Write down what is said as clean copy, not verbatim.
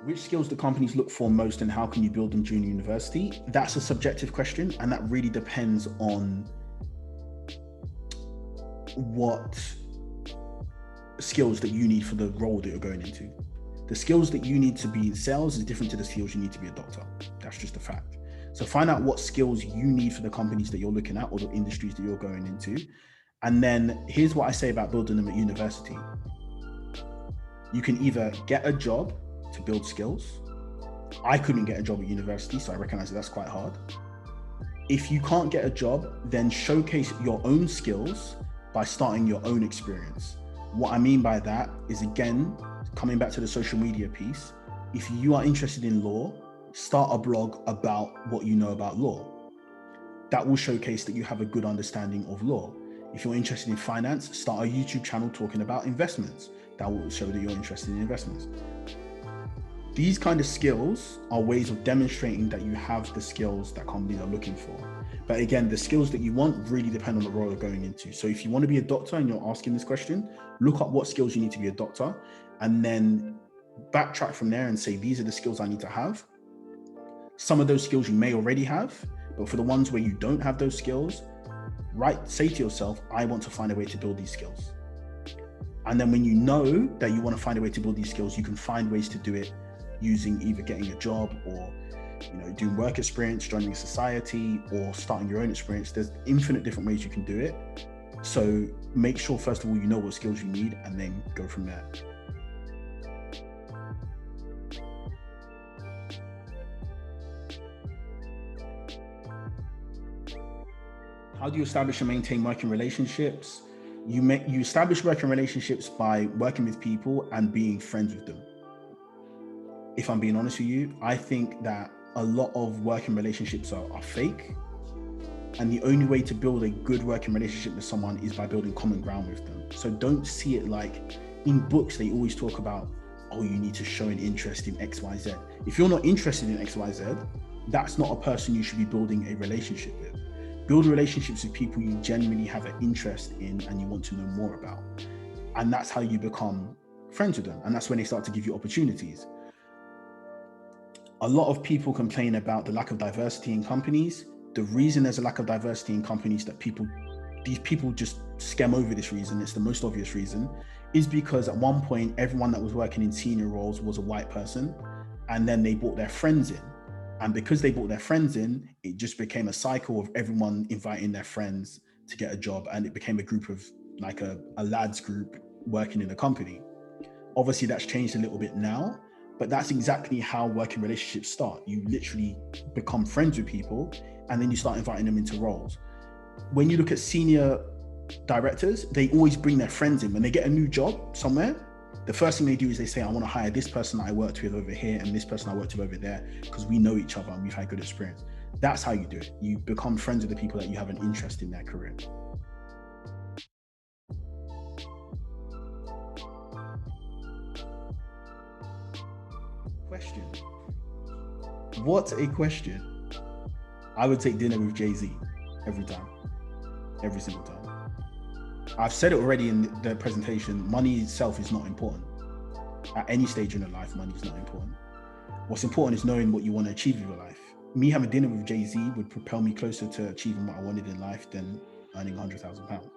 Which skills do companies look for most and how can you build them during university? That's a subjective question, and that really depends on what skills that you need for the role that you're going into. The skills that you need to be in sales is different to the skills you need to be a doctor. That's just a fact. So find out what skills you need for the companies that you're looking at or the industries that you're going into. And then here's what I say about building them at university. You can either get a job to build skills. I couldn't get a job at university, so I recognize that's quite hard. If you can't get a job, then showcase your own skills by starting your own experience. What I mean by that is, again, coming back to the social media piece, if you are interested in law, start a blog about what you know about law. That will showcase that you have a good understanding of law. If you're interested in finance, start a YouTube channel talking about investments. That will show that you're interested in investments. These kind of skills are ways of demonstrating that you have the skills that companies are looking for. But again, the skills that you want really depend on the role you're going into. So if you want to be a doctor and you're asking this question, look up what skills you need to be a doctor, and then backtrack from there and say, these are the skills I need to have. Some of those skills you may already have, but for the ones where you don't have those skills, say to yourself, I want to find a way to build these skills. And then when you know that you want to find a way to build these skills, you can find ways to do it using either getting a job or doing work experience, joining a society, or starting your own experience. There's infinite different ways you can do it. So make sure, first of all, you know what skills you need and then go from there. How do you establish and maintain working relationships? You establish working relationships by working with people and being friends with them. If I'm being honest with you, I think that a lot of working relationships are fake. And the only way to build a good working relationship with someone is by building common ground with them. So don't see it like in books, they always talk about, oh, you need to show an interest in X, Y, Z. If you're not interested in X, Y, Z, that's not a person you should be building a relationship with. Build relationships with people you genuinely have an interest in and you want to know more about. And that's how you become friends with them. And that's when they start to give you opportunities. A lot of people complain about the lack of diversity in companies. The reason there's a lack of diversity in companies that these people just skim over this reason, it's the most obvious reason, is because at one point, everyone that was working in senior roles was a white person, and then they brought their friends in. And because they brought their friends in, it just became a cycle of everyone inviting their friends to get a job. And it became a group of like a lads group working in a company. Obviously that's changed a little bit now, but that's exactly how working relationships start. You literally become friends with people and then you start inviting them into roles. When you look at senior directors, they always bring their friends in. When they get a new job somewhere, the first thing they do is they say, I want to hire this person I worked with over here and this person I worked with over there because we know each other and we've had good experience. That's how you do it. You become friends with the people that you have an interest in their career. Question. What a question. I would take dinner with Jay-Z every time, every single time. I've said it already in the presentation, money itself is not important. At any stage in your life, money is not important. What's important is knowing what you want to achieve in your life. Me having dinner with Jay-Z would propel me closer to achieving what I wanted in life than earning £100,000.